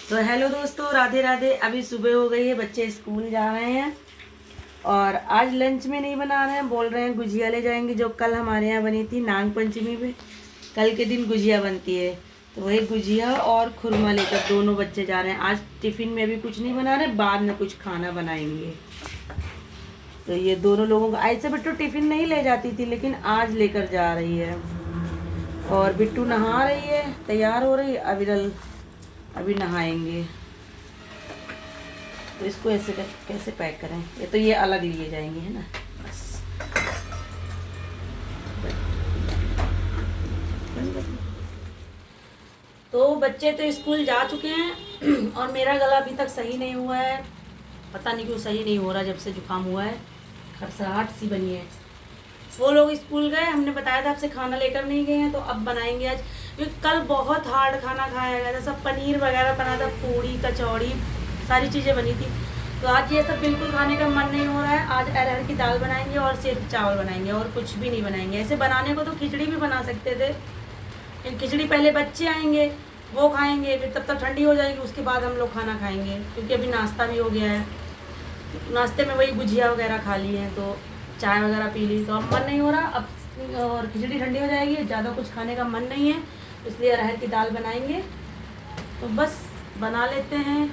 तो हेलो दोस्तों, राधे राधे। अभी सुबह हो गई है, बच्चे स्कूल जा रहे हैं और आज लंच में नहीं बना रहे हैं। बोल रहे हैं गुजिया ले जाएंगे, जो कल हमारे यहाँ बनी थी नाग पंचमी पे। कल के दिन गुजिया बनती है, तो वही गुजिया और खुरमा लेकर दोनों बच्चे जा रहे हैं। आज टिफ़िन में भी कुछ नहीं बना रहे, बाद में कुछ खाना बनाएंगे। तो ये दोनों लोगों का ऐसे बिट्टू टिफ़िन नहीं ले जाती थी, लेकिन आज लेकर जा रही है। और बिट्टू नहा रही है, तैयार हो रही है। अविरल अभी नहाएंगे। तो इसको ऐसे कैसे पैक करें? ये तो ये अलग लिए जाएंगे, है ना। बस तो बच्चे तो स्कूल जा चुके हैं और मेरा गला अभी तक सही नहीं हुआ है। पता नहीं क्यों सही नहीं हो रहा, जब से जुकाम हुआ है खरसराहट सी बनी है। वो लोग स्कूल गए, हमने बताया था आपसे खाना लेकर नहीं गए हैं, तो अब बनाएंगे आज। क्योंकि कल बहुत हार्ड खाना खाया गया था, सब पनीर वगैरह बना था, पूड़ी कचौड़ी सारी चीज़ें बनी थी। तो आज ये सब बिल्कुल खाने का मन नहीं हो रहा है। आज अरहर की दाल बनाएंगे और सिर्फ चावल बनाएंगे और कुछ भी नहीं बनाएंगे। ऐसे बनाने को तो खिचड़ी भी बना सकते थे, लेकिन खिचड़ी पहले बच्चे आएंगे वो खाएंगे, फिर तब तक ठंडी हो जाएगी, उसके बाद हम लोग खाना खाएंगे। क्योंकि अभी नाश्ता भी हो गया है, नाश्ते में वही गुजिया वगैरह खा ली है, तो चाय वगैरह पी ली, तो अब मन नहीं हो रहा अब। और खिचड़ी ठंडी हो जाएगी, ज़्यादा कुछ खाने का मन नहीं है, इसलिए अरहर की दाल बनाएंगे। तो बस बना लेते हैं।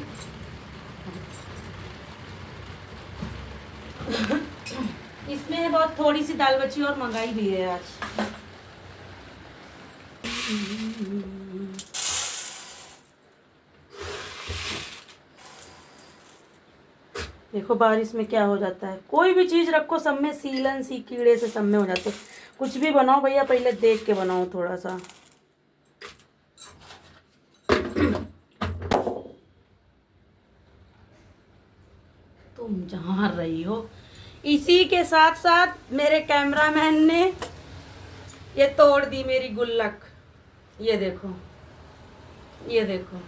इसमें बहुत थोड़ी सी दाल बची और महंगाई भी है आज। देखो बारिश में क्या हो जाता है, कोई भी चीज़ रखो सब में सीलन सी कीड़े से सब में हो जाते। कुछ भी बनाओ भैया पहले देख के बनाओ थोड़ा सा। तुम जहाँ रही हो, इसी के साथ साथ मेरे कैमरामैन ने ये तोड़ दी मेरी गुल्लक। ये देखो, ये देखो,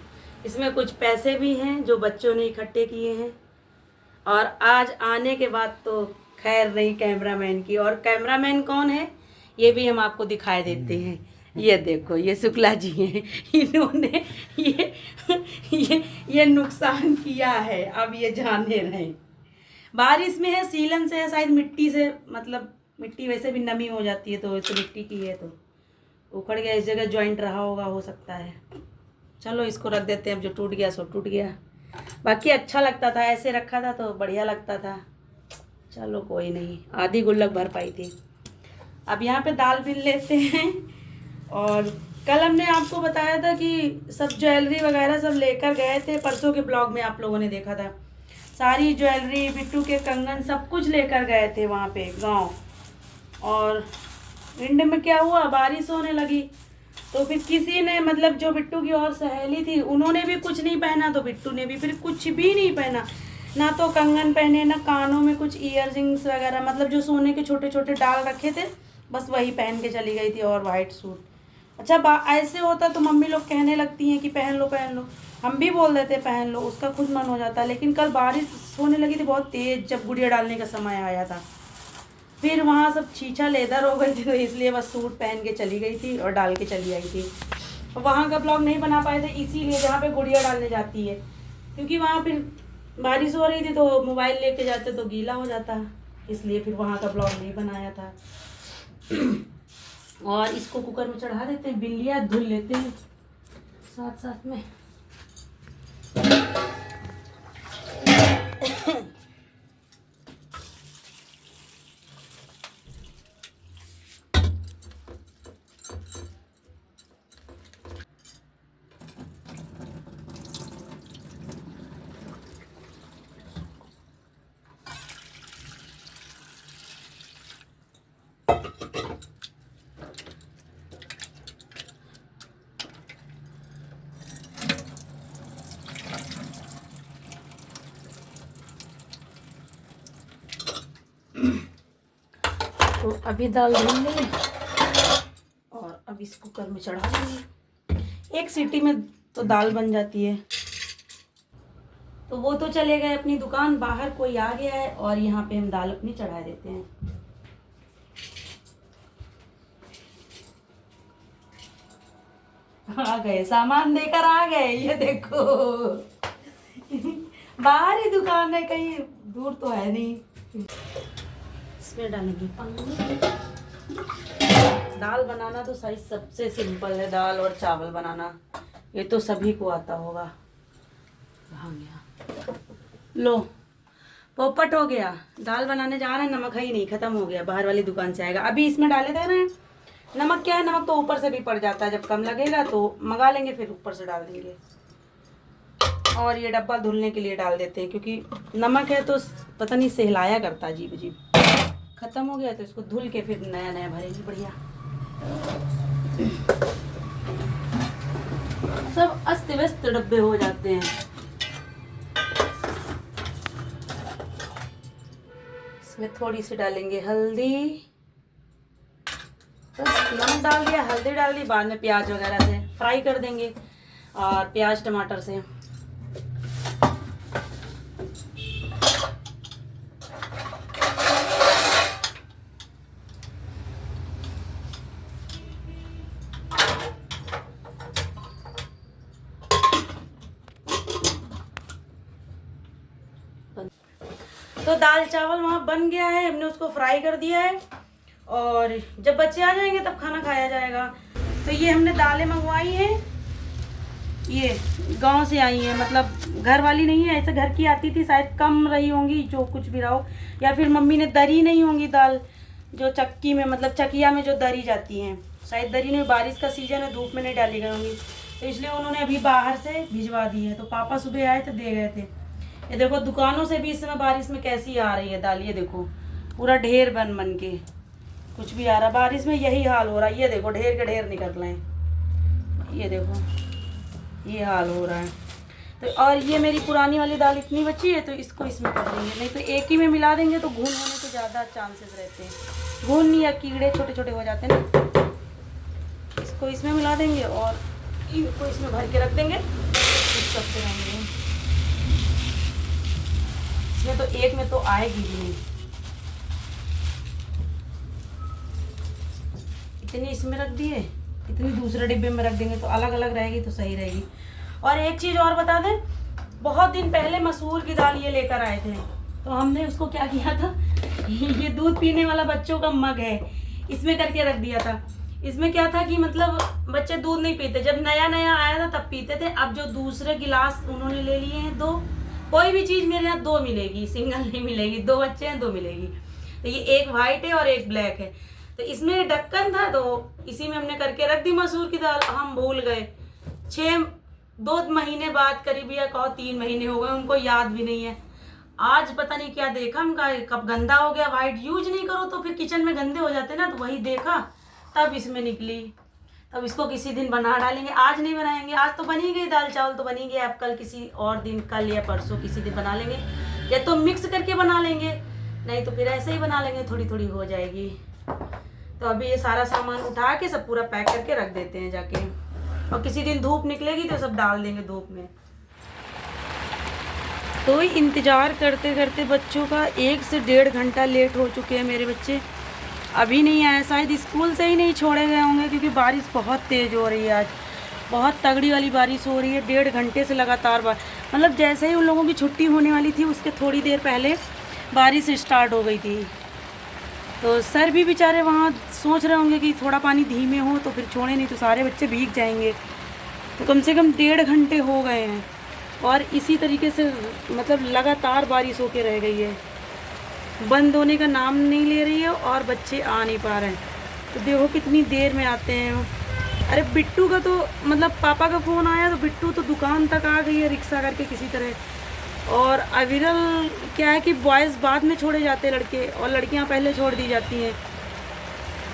इसमें कुछ पैसे भी हैं जो बच्चों ने इकट्ठे किए हैं। और आज आने के बाद तो खैर नहीं कैमरामैन की। और कैमरामैन कौन है ये भी हम आपको दिखाई देते हैं। ये देखो, ये शुक्ला जी हैं, इन्होंने ये नुकसान किया है, अब ये जाने रहे। बारिश में है, सीलन से है, शायद मिट्टी से, मतलब मिट्टी वैसे भी नमी हो जाती है, तो मिट्टी की है तो उखड़ गया। इस जगह जॉइंट रहा होगा, हो सकता है। चलो इसको रख देते हैं, अब जो टूट गया सो टूट गया। बाकी अच्छा लगता था, ऐसे रखा था तो बढ़िया लगता था। चलो कोई नहीं, आधी गुल्लक भर पाई थी। अब यहाँ पे दाल बिन लेते हैं। और कल हमने आपको बताया था कि सब ज्वेलरी वगैरह सब लेकर गए थे, परसों के ब्लॉग में आप लोगों ने देखा था। सारी ज्वेलरी, बिट्टू के कंगन, सब कुछ लेकर गए थे वहाँ पे गांव। और विंड में क्या हुआ, बारिश होने लगी, तो फिर किसी ने, मतलब जो बिट्टू की और सहेली थी, उन्होंने भी कुछ नहीं पहना, तो बिट्टू ने भी फिर कुछ भी नहीं पहना। ना तो कंगन पहने, ना कानों में कुछ ईयर रिंग्स वगैरह, मतलब जो सोने के छोटे छोटे डाल रखे थे, बस वही पहन के चली गई थी। और वाइट सूट। अच्छा ऐसे होता तो मम्मी लोग कहने लगती हैं कि पहन लो पहन लो, हम भी बोल देते पहन लो, उसका खुद मन हो जाता। लेकिन कल बारिश होने लगी थी बहुत तेज़, जब गुड़िया डालने का समय आया था। फिर वहाँ सब छीछा लेदर हो गई थी, तो इसलिए बस सूट पहन के चली गई थी और डाल के चली आई थी। और वहाँ का ब्लॉग नहीं बना पाए थे इसीलिए, जहाँ पे गुड़िया डालने जाती है, क्योंकि वहाँ फिर बारिश हो रही थी तो मोबाइल लेके जाते तो गीला हो जाता, इसलिए फिर वहाँ का ब्लॉग नहीं बनाया था। और इसको कुकर में चढ़ा देते हैं, बिल्लियाँ धुल लेते हैं साथ साथ में। तो अभी दाल धुल ली और अब इस कुकर में चढ़ा देंगे। एक सीटी में तो दाल बन जाती है। तो वो तो चले गए अपनी दुकान, बाहर कोई आ गया है और यहाँ पे हम दाल अपनी चढ़ा देते हैं। आ गए, सामान देकर आ गए, ये देखो। बाहर ही दुकान है, कहीं दूर तो है नहीं। इसमें डालेंगे पानी। दाल बनाना तो सही सबसे सिंपल है, दाल और चावल बनाना, ये तो सभी को आता होगा। कहाँ गया, लो पोपट हो गया। दाल बनाने जा रहे हैं, नमक है ही नहीं, खत्म हो गया, बाहर वाली दुकान से आएगा। अभी इसमें डाले थे ना नमक, क्या है नमक तो ऊपर से भी पड़ जाता है, जब कम लगेगा तो मंगा लेंगे, फिर ऊपर से डाल देंगे। और ये डब्बा धुलने के लिए डाल देते हैं, क्योंकि नमक है तो पता नहीं सहलाया करता अजीब अजीब। खत्म हो गया तो इसको धुल के फिर नया नया भरेंगे बढ़िया। सब अस्त व्यस्त डब्बे हो जाते हैं। इसमें थोड़ी सी डालेंगे हल्दी, बस नमक डाल दिया, हल्दी डाल दी, बाद में प्याज वगैरह से फ्राई कर देंगे, और प्याज टमाटर से। तो दाल चावल वहाँ बन गया है, हमने उसको फ्राई कर दिया है, और जब बच्चे आ जाएंगे तब खाना खाया जाएगा। तो ये हमने दालें मंगवाई हैं, ये गांव से आई हैं, मतलब घर वाली नहीं है, ऐसे घर की आती थी, शायद कम रही होंगी जो कुछ भी रहो, या फिर मम्मी ने दरी नहीं होंगी दाल, जो चक्की में मतलब चकिया में जो दरी जाती हैं, शायद दरी नहीं, बारिश का सीजन है, धूप में नहीं डाली गई होंगी, तो इसलिए उन्होंने अभी बाहर से भिजवा दी है। तो पापा सुबह आए तो दे गए थे। ये देखो दुकानों से भी इस समय बारिश में कैसी आ रही है दाल, ये देखो पूरा ढेर बन बन के कुछ भी आ रहा, बारिश में यही हाल हो रहा है। ये देखो ढेर के ढेर निकल रहे हैं, ये देखो ये हाल हो रहा है। तो और ये मेरी पुरानी वाली दाल इतनी बची है, तो इसको इसमें कर देंगे, नहीं तो एक ही में मिला देंगे तो घुन होने के ज़्यादा चांसेस रहते हैं, घुन या कीड़े छोटे छोटे हो जाते हैं ना। इसको इसमें मिला देंगे और इनको इसमें भर के रख देंगे, करते रहेंगे। इसमें तो एक में तो आएगी भी नहीं, इतनी इसमें रख दिए, इतनी दूसरे डिब्बे में रख देंगे तो अलग अलग रहेगी तो सही रहेगी। और एक चीज़ और बता दें, बहुत दिन पहले मसूर की दाल ये लेकर आए थे, तो हमने उसको क्या किया था, ये दूध पीने वाला बच्चों का मग है, इसमें करके रख दिया था। इसमें क्या था कि मतलब बच्चे दूध नहीं पीते, जब नया नया आया था तब पीते थे, अब जो दूसरे गिलास उन्होंने ले लिए हैं 2, कोई भी चीज़ मेरे यहाँ 2 मिलेगी, सिंगल नहीं मिलेगी, 2 बच्चे हैं 2 मिलेगी। तो ये एक वाइट है और एक ब्लैक है, तो इसमें ढक्कन था तो इसी में हमने करके रख दी मसूर की दाल। हम भूल गए, 2 महीने बाद करीब, या कहो 3 महीने हो गए, उनको याद भी नहीं है। आज पता नहीं क्या देखा हमका, कब गंदा हो गया, वाइट यूज नहीं करो तो फिर किचन में गंदे हो जाते ना, तो वही देखा तब इसमें निकली। तब इसको किसी दिन बना डालेंगे, आज नहीं बनाएंगे, आज तो बनी गई दाल चावल तो बनी गई, अब कल किसी और दिन, कल या परसों किसी दिन बना लेंगे, या तो मिक्स करके बना लेंगे, नहीं तो फिर ऐसे ही बना लेंगे, थोड़ी थोड़ी हो जाएगी। तो अभी ये सारा सामान उठा के सब पूरा पैक करके रख देते हैं जाके, और किसी दिन धूप निकलेगी तो सब डाल देंगे धूप में। तो इंतज़ार करते करते बच्चों का 1 से 1.5 घंटा लेट हो चुके हैं मेरे बच्चे, अभी नहीं आए, शायद स्कूल से ही नहीं छोड़े गए होंगे, क्योंकि बारिश बहुत तेज़ हो रही है, आज बहुत तगड़ी वाली बारिश हो रही है, 1.5 घंटे से लगातार मतलब जैसे ही उन लोगों की छुट्टी होने वाली थी उसके थोड़ी देर पहले बारिश स्टार्ट हो गई थी। तो सर भी बेचारे वहाँ सोच रहे होंगे कि थोड़ा पानी धीमे हो तो फिर छोड़े, नहीं तो सारे बच्चे भीग जाएंगे। तो कम से कम 1.5 घंटे हो गए हैं, और इसी तरीके से मतलब लगातार बारिश होके रह गई है, बंद होने का नाम नहीं ले रही है, और बच्चे आ नहीं पा रहे हैं। तो देखो कितनी देर में आते हैं। अरे बिट्टू का तो मतलब पापा का फ़ोन आया तो बिट्टू तो दुकान तक आ गई है रिक्शा करके किसी तरह। और अविरल क्या है कि बॉयज़ बाद में छोड़े जाते हैं लड़के, और लड़कियां पहले छोड़ दी जाती हैं।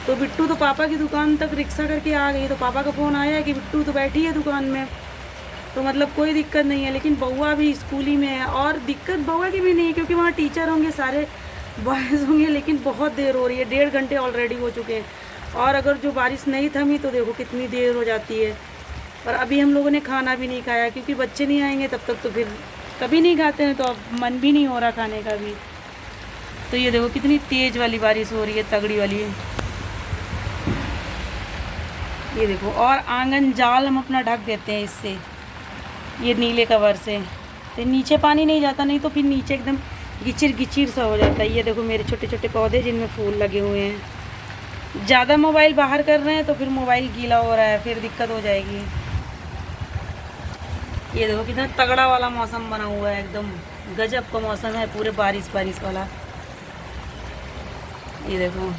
तो बिट्टू तो पापा की दुकान तक रिक्शा करके आ गई, तो पापा का फ़ोन आया कि बिट्टू तो बैठी है दुकान में, तो मतलब कोई दिक्कत नहीं है। लेकिन बउआ भी स्कूल ही में है, और दिक्कत बउआ की भी नहीं है क्योंकि वहाँ टीचर होंगे, सारे बॉयज़ होंगे, लेकिन बहुत देर हो रही है, 1.5 घंटे ऑलरेडी हो चुके हैं। और अगर जो बारिश नहीं थमी तो देखो कितनी देर हो जाती है। और अभी हम लोगों ने खाना भी नहीं खाया, क्योंकि बच्चे नहीं आएंगे तब तक तो फिर कभी नहीं खाते हैं, तो अब मन भी नहीं हो रहा खाने का भी। तो ये देखो कितनी तेज़ वाली बारिश हो रही है, तगड़ी वाली है। ये देखो, और आंगन जाल हम अपना ढक देते हैं इससे, ये नीले कवर से, तो नीचे पानी नहीं जाता, नहीं तो फिर नीचे एकदम गिचिर गिचिर सा हो जाता है। ये देखो मेरे छोटे छोटे पौधे जिनमें फूल लगे हुए हैं। ज़्यादा मोबाइल बाहर कर रहे हैं तो फिर मोबाइल गीला हो रहा है, फिर दिक्कत हो जाएगी। ये देखो कितना तगड़ा वाला मौसम बना हुआ है, एकदम गजब का मौसम है, पूरे बारिश बारिश वाला। ये देखो